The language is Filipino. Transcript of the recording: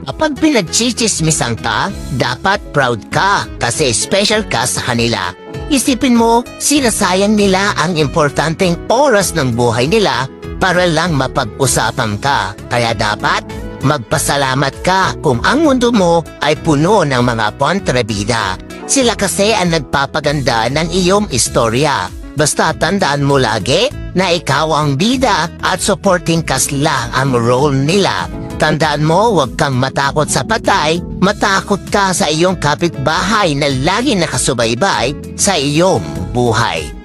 Kapag pinagchichismisan ka, dapat proud ka kasi special ka sa kanila. Isipin mo, sinasayang nila ang importanteng oras ng buhay nila para lang mapag-usapan ka. Kaya dapat magpasalamat ka kung ang mundo mo ay puno ng mga kontrabida. Sila kasi ang nagpapaganda ng iyong istorya. Basta tandaan mo lagi na ikaw ang bida at supporting cast lang ang role nila. Tandaan mo, huwag kang matakot sa patay, matakot ka sa iyong kapitbahay na lagi nakasubaybay sa iyong buhay.